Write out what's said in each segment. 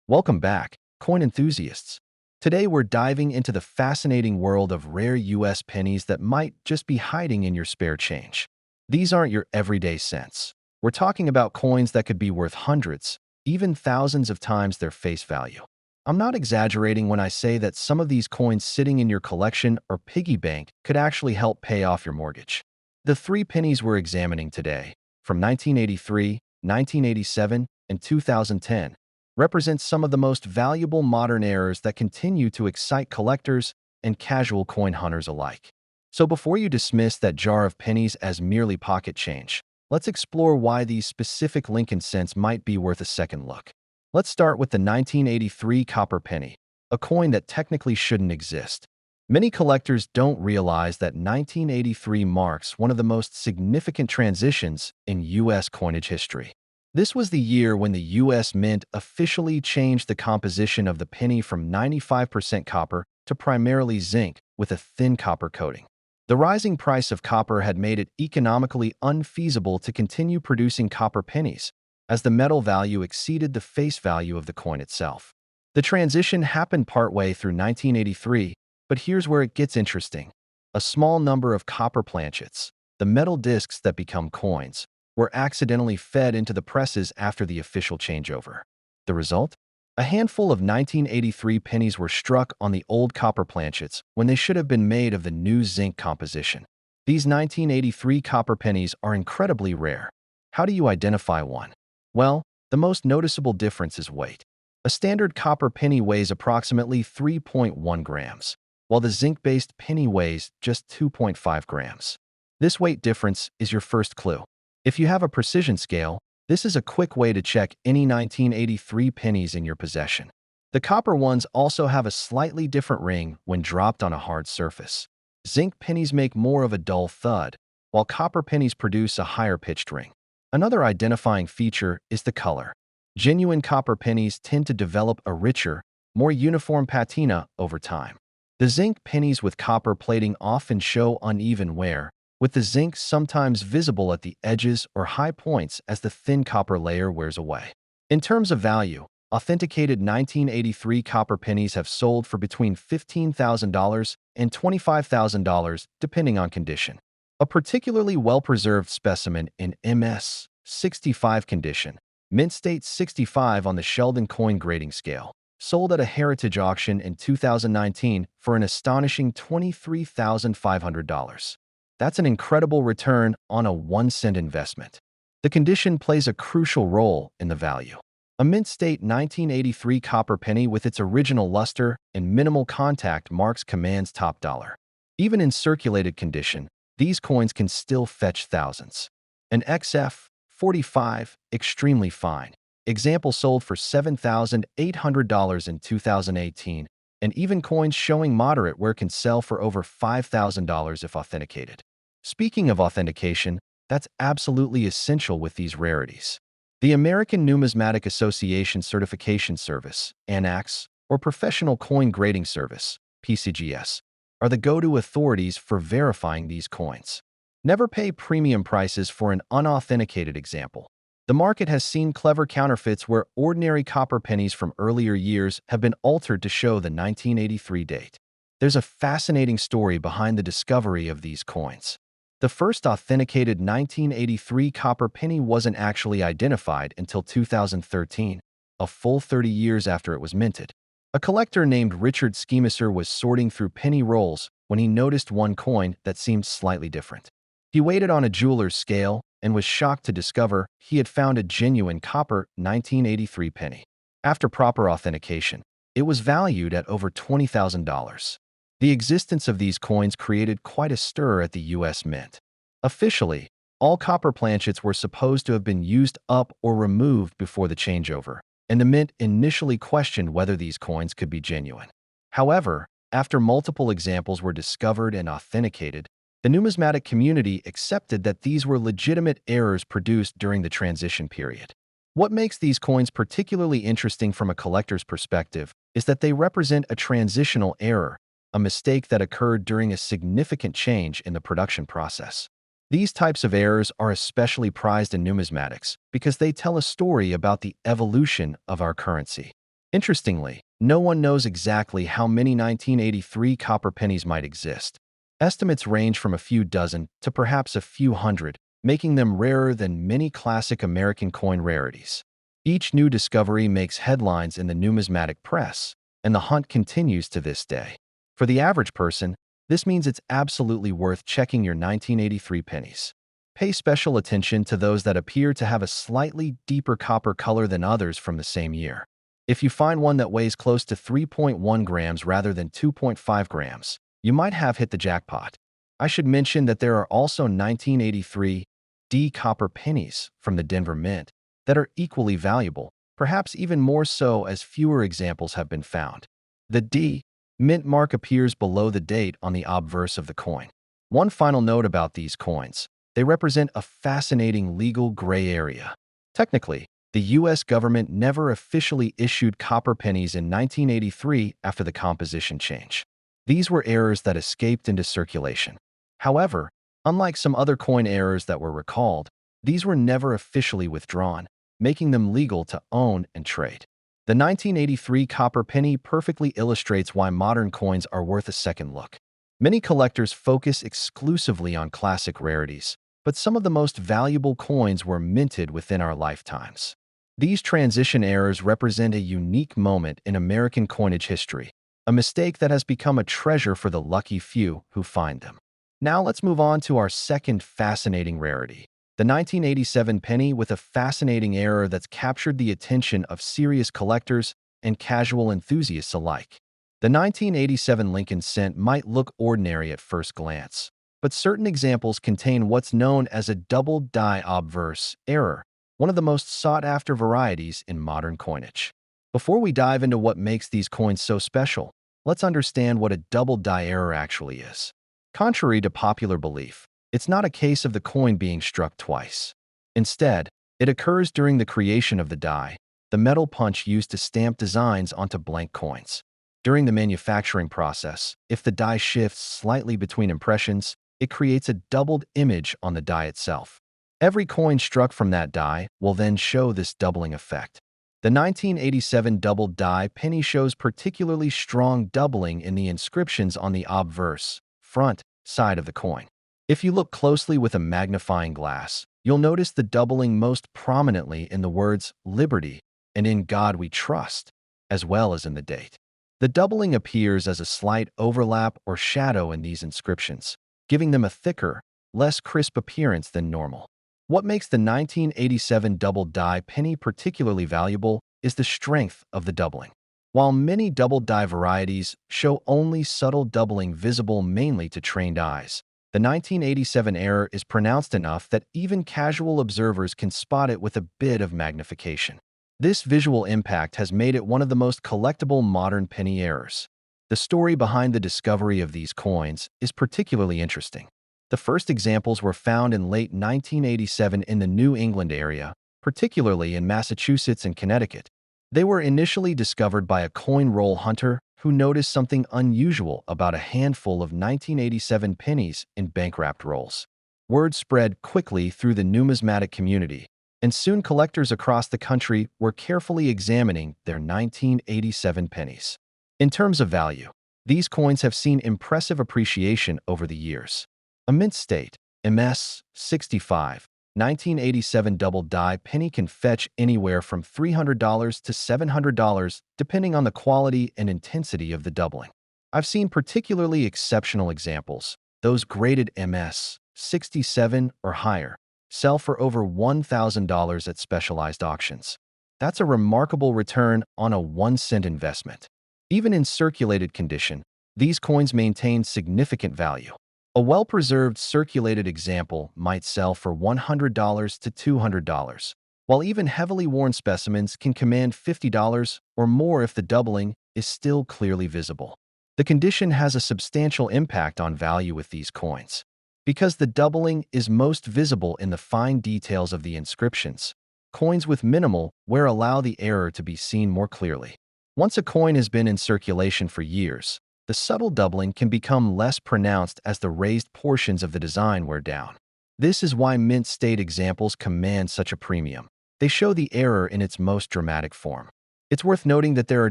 Welcome back, coin enthusiasts. Today we're diving into the fascinating world of rare US pennies that might just be hiding in your spare change. These aren't your everyday cents. We're talking about coins that could be worth hundreds, even thousands of times their face value. I'm not exaggerating when I say that some of these coins sitting in your collection or piggy bank could actually help pay off your mortgage. The three pennies we're examining today, from 1983, 1987, and 2010, represent some of the most valuable modern errors that continue to excite collectors and casual coin hunters alike. So before you dismiss that jar of pennies as merely pocket change, let's explore why these specific Lincoln cents might be worth a second look. Let's start with the 1983 copper penny, a coin that technically shouldn't exist. Many collectors don't realize that 1983 marks one of the most significant transitions in U.S. coinage history. This was the year when the U.S. Mint officially changed the composition of the penny from 95% copper to primarily zinc with a thin copper coating. The rising price of copper had made it economically unfeasible to continue producing copper pennies, as the metal value exceeded the face value of the coin itself. The transition happened partway through 1983, but here's where it gets interesting. A small number of copper planchets, the metal discs that become coins, were accidentally fed into the presses after the official changeover. The result? A handful of 1983 pennies were struck on the old copper planchets when they should have been made of the new zinc composition. These 1983 copper pennies are incredibly rare. How do you identify one? Well, the most noticeable difference is weight. A standard copper penny weighs approximately 3.1 grams, while the zinc-based penny weighs just 2.5 grams. This weight difference is your first clue. If you have a precision scale, this is a quick way to check any 1983 pennies in your possession. The copper ones also have a slightly different ring when dropped on a hard surface. Zinc pennies make more of a dull thud, while copper pennies produce a higher-pitched ring. Another identifying feature is the color. Genuine copper pennies tend to develop a richer, more uniform patina over time. The zinc pennies with copper plating often show uneven wear, with the zinc sometimes visible at the edges or high points as the thin copper layer wears away. In terms of value, authenticated 1983 copper pennies have sold for between $15,000 and $25,000 depending on condition. A particularly well-preserved specimen in MS 65 condition, Mint State 65 on the Sheldon coin grading scale, sold at a heritage auction in 2019 for an astonishing $23,500. That's an incredible return on a 1-cent investment. The condition plays a crucial role in the value. A Mint State 1983 copper penny with its original luster and minimal contact marks commands top dollar. Even in circulated condition, these coins can still fetch thousands. An XF 45, extremely fine, example sold for $7,800 in 2018, and even coins showing moderate wear can sell for over $5,000 if authenticated. Speaking of authentication, that's absolutely essential with these rarities. The American Numismatic Association Certification Service, ANACS, or Professional Coin Grading Service, PCGS, are the go-to authorities for verifying these coins. Never pay premium prices for an unauthenticated example. The market has seen clever counterfeits where ordinary copper pennies from earlier years have been altered to show the 1983 date. There's a fascinating story behind the discovery of these coins. The first authenticated 1983 copper penny wasn't actually identified until 2013, a full 30 years after it was minted. A collector named Richard Schemisser was sorting through penny rolls when he noticed one coin that seemed slightly different. He weighed it on a jeweler's scale and was shocked to discover he had found a genuine copper 1983 penny. After proper authentication, it was valued at over $20,000. The existence of these coins created quite a stir at the U.S. Mint. Officially, all copper planchets were supposed to have been used up or removed before the changeover, and the Mint initially questioned whether these coins could be genuine. However, after multiple examples were discovered and authenticated, the numismatic community accepted that these were legitimate errors produced during the transition period. What makes these coins particularly interesting from a collector's perspective is that they represent a transitional error, a mistake that occurred during a significant change in the production process. These types of errors are especially prized in numismatics because they tell a story about the evolution of our currency. Interestingly, no one knows exactly how many 1983 copper pennies might exist. Estimates range from a few dozen to perhaps a few hundred, making them rarer than many classic American coin rarities. Each new discovery makes headlines in the numismatic press, and the hunt continues to this day. For the average person, this means it's absolutely worth checking your 1983 pennies. Pay special attention to those that appear to have a slightly deeper copper color than others from the same year. If you find one that weighs close to 3.1 grams rather than 2.5 grams, you might have hit the jackpot. I should mention that there are also 1983 D copper pennies from the Denver Mint that are equally valuable, perhaps even more so as fewer examples have been found. The D Mint mark appears below the date on the obverse of the coin. One final note about these coins: they represent a fascinating legal gray area. Technically, the U.S. government never officially issued copper pennies in 1983 after the composition change. These were errors that escaped into circulation. However, unlike some other coin errors that were recalled, these were never officially withdrawn, making them legal to own and trade. The 1983 copper penny perfectly illustrates why modern coins are worth a second look. Many collectors focus exclusively on classic rarities, but some of the most valuable coins were minted within our lifetimes. These transition errors represent a unique moment in American coinage history, a mistake that has become a treasure for the lucky few who find them. Now let's move on to our second fascinating rarity, the 1987 penny, with a fascinating error that's captured the attention of serious collectors and casual enthusiasts alike. The 1987 Lincoln cent might look ordinary at first glance, but certain examples contain what's known as a double die obverse error, one of the most sought-after varieties in modern coinage. Before we dive into what makes these coins so special, let's understand what a double die error actually is. Contrary to popular belief, it's not a case of the coin being struck twice. Instead, it occurs during the creation of the die, the metal punch used to stamp designs onto blank coins. During the manufacturing process, if the die shifts slightly between impressions, it creates a doubled image on the die itself. Every coin struck from that die will then show this doubling effect. The 1987 double die penny shows particularly strong doubling in the inscriptions on the obverse, front, side of the coin. If you look closely with a magnifying glass, you'll notice the doubling most prominently in the words "Liberty" and "In God We Trust," as well as in the date. The doubling appears as a slight overlap or shadow in these inscriptions, giving them a thicker, less crisp appearance than normal. What makes the 1987 double die penny particularly valuable is the strength of the doubling. While many double die varieties show only subtle doubling visible mainly to trained eyes, the 1987 error is pronounced enough that even casual observers can spot it with a bit of magnification. This visual impact has made it one of the most collectible modern penny errors. The story behind the discovery of these coins is particularly interesting. The first examples were found in late 1987 in the New England area, particularly in Massachusetts and Connecticut. They were initially discovered by a coin roll hunter who noticed something unusual about a handful of 1987 pennies in bank-wrapped rolls. Word spread quickly through the numismatic community, and soon collectors across the country were carefully examining their 1987 pennies. In terms of value, these coins have seen impressive appreciation over the years. A mint state, MS 65, 1987 double die penny can fetch anywhere from $300 to $700 depending on the quality and intensity of the doubling. I've seen particularly exceptional examples, those graded MS 67 or higher, sell for over $1,000 at specialized auctions. That's a remarkable return on a 1-cent investment. Even in circulated condition, these coins maintain significant value. A well-preserved circulated example might sell for $100 to $200, while even heavily worn specimens can command $50 or more if the doubling is still clearly visible. The condition has a substantial impact on value with these coins. Because the doubling is most visible in the fine details of the inscriptions, coins with minimal wear allow the error to be seen more clearly. Once a coin has been in circulation for years, the subtle doubling can become less pronounced as the raised portions of the design wear down. This is why mint state examples command such a premium. They show the error in its most dramatic form. It's worth noting that there are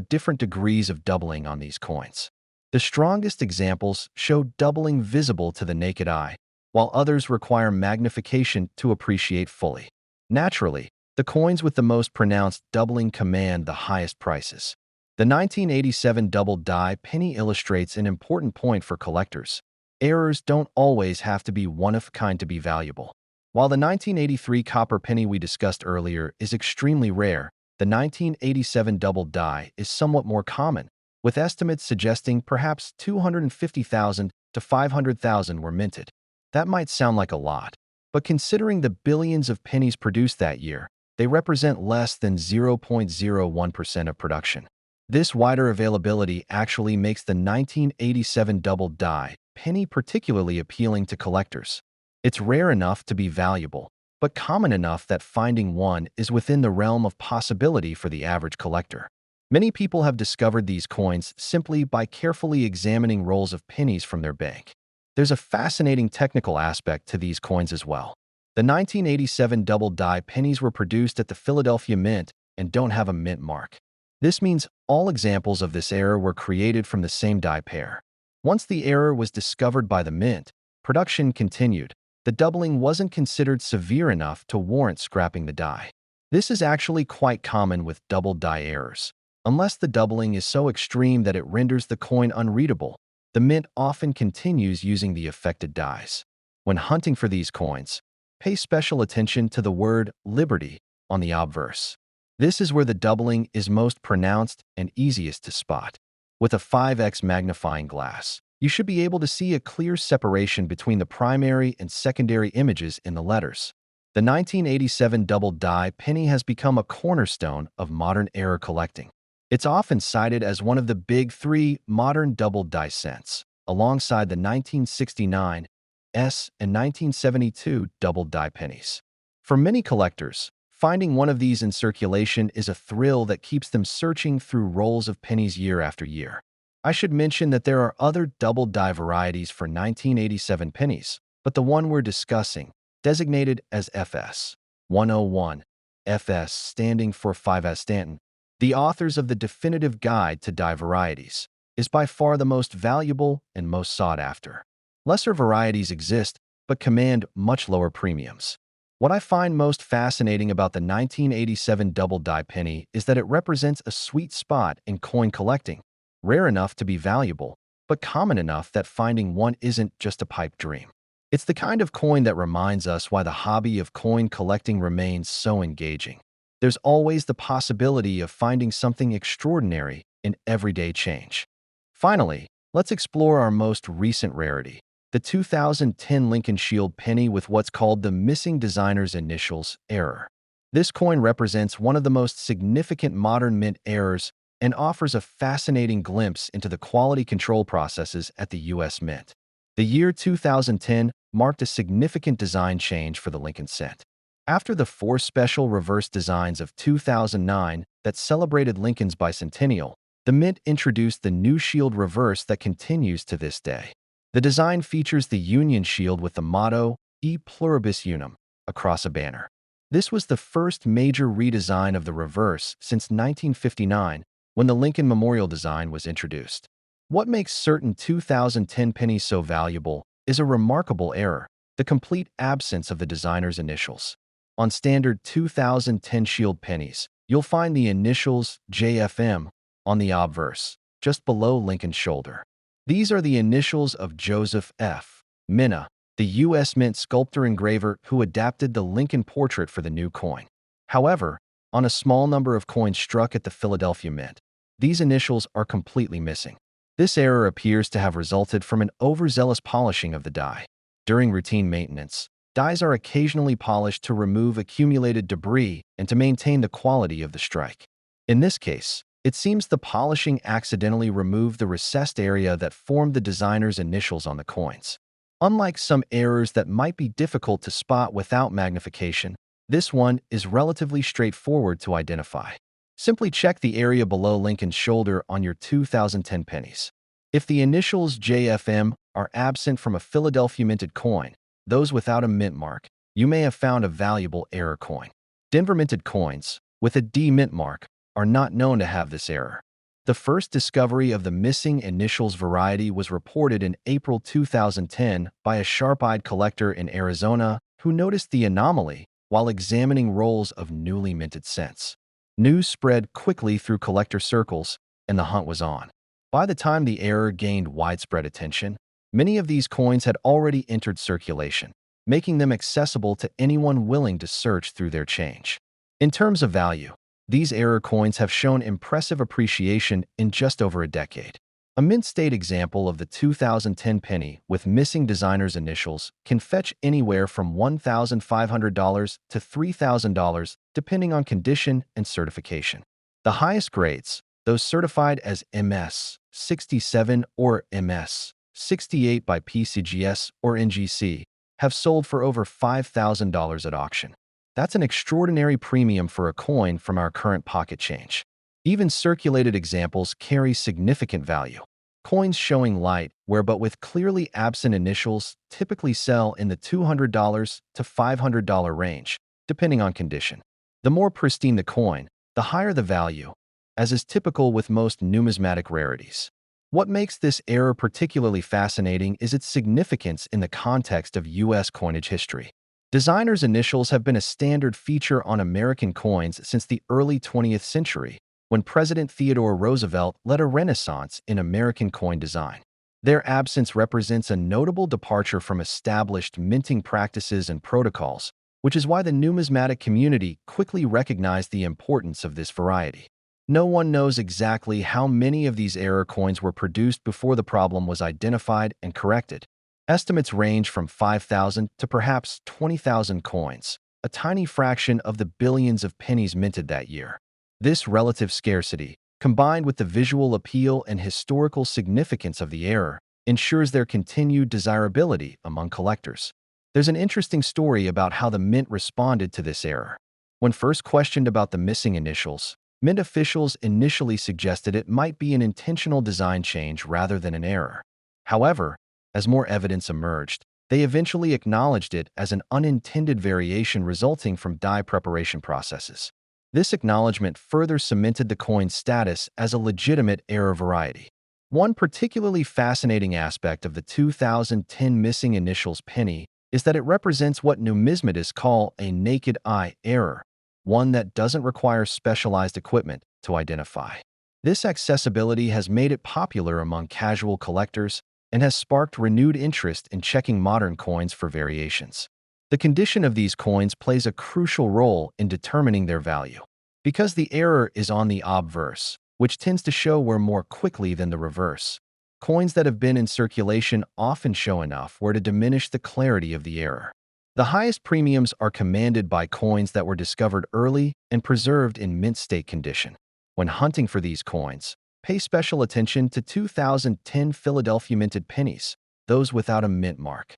different degrees of doubling on these coins. The strongest examples show doubling visible to the naked eye, while others require magnification to appreciate fully. Naturally, the coins with the most pronounced doubling command the highest prices. The 1987 double die penny illustrates an important point for collectors. Errors don't always have to be one of a kind to be valuable. While the 1983 copper penny we discussed earlier is extremely rare, the 1987 double die is somewhat more common, with estimates suggesting perhaps 250,000 to 500,000 were minted. That might sound like a lot, but considering the billions of pennies produced that year, they represent less than 0.01% of production. This wider availability actually makes the 1987 double die penny particularly appealing to collectors. It's rare enough to be valuable, but common enough that finding one is within the realm of possibility for the average collector. Many people have discovered these coins simply by carefully examining rolls of pennies from their bank. There's a fascinating technical aspect to these coins as well. The 1987 double die pennies were produced at the Philadelphia Mint and don't have a mint mark. This means all examples of this error were created from the same die pair. Once the error was discovered by the mint, production continued. The doubling wasn't considered severe enough to warrant scrapping the die. This is actually quite common with double die errors. Unless the doubling is so extreme that it renders the coin unreadable, the mint often continues using the affected dies. When hunting for these coins, pay special attention to the word liberty on the obverse. This is where the doubling is most pronounced and easiest to spot. With a 5x magnifying glass, you should be able to see a clear separation between the primary and secondary images in the letters. The 1987 double die penny has become a cornerstone of modern era collecting. It's often cited as one of the big three modern double die cents, alongside the 1969 S and 1972 double die pennies. For many collectors, finding one of these in circulation is a thrill that keeps them searching through rolls of pennies year after year. I should mention that there are other double die varieties for 1987 pennies, but the one we're discussing, designated as FS 101, FS standing for 5S Stanton, the authors of the definitive guide to die varieties, is by far the most valuable and most sought after. Lesser varieties exist, but command much lower premiums. What I find most fascinating about the 1987 double die penny is that it represents a sweet spot in coin collecting, rare enough to be valuable, but common enough that finding one isn't just a pipe dream. It's the kind of coin that reminds us why the hobby of coin collecting remains so engaging. There's always the possibility of finding something extraordinary in everyday change. Finally, let's explore our most recent rarity, the 2010 Lincoln Shield penny with what's called the missing designer's initials error. This coin represents one of the most significant modern mint errors and offers a fascinating glimpse into the quality control processes at the U.S. Mint. The year 2010 marked a significant design change for the Lincoln cent. After the four special reverse designs of 2009 that celebrated Lincoln's bicentennial, the Mint introduced the new shield reverse that continues to this day. The design features the Union Shield with the motto, E Pluribus Unum, across a banner. This was the first major redesign of the reverse since 1959, when the Lincoln Memorial design was introduced. What makes certain 2010 pennies so valuable is a remarkable error, the complete absence of the designer's initials. On standard 2010 Shield pennies, you'll find the initials JFM on the obverse, just below Lincoln's shoulder. These are the initials of Joseph F. Minna, the U.S. Mint sculptor-engraver who adapted the Lincoln portrait for the new coin. However, on a small number of coins struck at the Philadelphia Mint, these initials are completely missing. This error appears to have resulted from an overzealous polishing of the die. During routine maintenance, dies are occasionally polished to remove accumulated debris and to maintain the quality of the strike. In this case, it seems the polishing accidentally removed the recessed area that formed the designer's initials on the coins. Unlike some errors that might be difficult to spot without magnification, this one is relatively straightforward to identify. Simply check the area below Lincoln's shoulder on your 2010 pennies. If the initials JFM are absent from a Philadelphia minted coin, those without a mint mark, you may have found a valuable error coin. Denver minted coins, with a D mint mark, are not known to have this error. The first discovery of the missing initials variety was reported in April 2010 by a sharp-eyed collector in Arizona who noticed the anomaly while examining rolls of newly minted cents. News spread quickly through collector circles, and the hunt was on. By the time the error gained widespread attention, many of these coins had already entered circulation, making them accessible to anyone willing to search through their change. In terms of value, these error coins have shown impressive appreciation in just over a decade. A mint-state example of the 2010 penny with missing designer's initials can fetch anywhere from $1,500 to $3,000 depending on condition and certification. The highest grades, those certified as MS 67 or MS 68 by PCGS or NGC, have sold for over $5,000 at auction. That's an extraordinary premium for a coin from our current pocket change. Even circulated examples carry significant value. Coins showing light, but with clearly absent initials, typically sell in the $200 to $500 range, depending on condition. The more pristine the coin, the higher the value, as is typical with most numismatic rarities. What makes this error particularly fascinating is its significance in the context of U.S. coinage history. Designer's initials have been a standard feature on American coins since the early 20th century, when President Theodore Roosevelt led a renaissance in American coin design. Their absence represents a notable departure from established minting practices and protocols, which is why the numismatic community quickly recognized the importance of this variety. No one knows exactly how many of these error coins were produced before the problem was identified and corrected. Estimates range from 5,000 to perhaps 20,000 coins, a tiny fraction of the billions of pennies minted that year. This relative scarcity, combined with the visual appeal and historical significance of the error, ensures their continued desirability among collectors. There's an interesting story about how the mint responded to this error. When first questioned about the missing initials, mint officials initially suggested it might be an intentional design change rather than an error. However, as more evidence emerged, they eventually acknowledged it as an unintended variation resulting from die preparation processes. This acknowledgement further cemented the coin's status as a legitimate error variety. One particularly fascinating aspect of the 2010 missing initials penny is that it represents what numismatists call a naked eye error, one that doesn't require specialized equipment to identify. This accessibility has made it popular among casual collectors and has sparked renewed interest in checking modern coins for variations. The condition of these coins plays a crucial role in determining their value. Because the error is on the obverse, which tends to show wear more quickly than the reverse, coins that have been in circulation often show enough wear to diminish the clarity of the error. The highest premiums are commanded by coins that were discovered early and preserved in mint state condition. When hunting for these coins, pay special attention to 2010 Philadelphia minted pennies, those without a mint mark.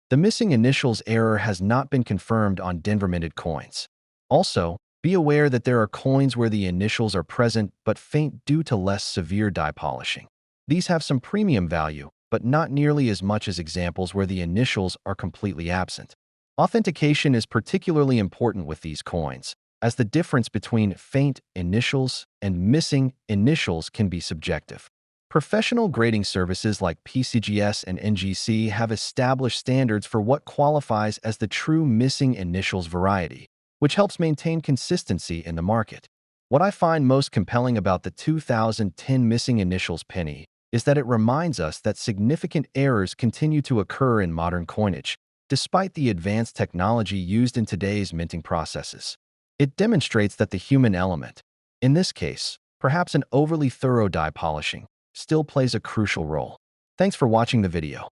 The missing initials error has not been confirmed on Denver minted coins. Also, be aware that there are coins where the initials are present but faint due to less severe die polishing. These have some premium value, but not nearly as much as examples where the initials are completely absent. Authentication is particularly important with these coins, as the difference between faint initials and missing initials can be subjective. Professional grading services like PCGS and NGC have established standards for what qualifies as the true missing initials variety, which helps maintain consistency in the market. What I find most compelling about the 2010 missing initials penny is that it reminds us that significant errors continue to occur in modern coinage, despite the advanced technology used in today's minting processes. It demonstrates that the human element, in this case, perhaps an overly thorough die polishing, still plays a crucial role. Thanks for watching the video.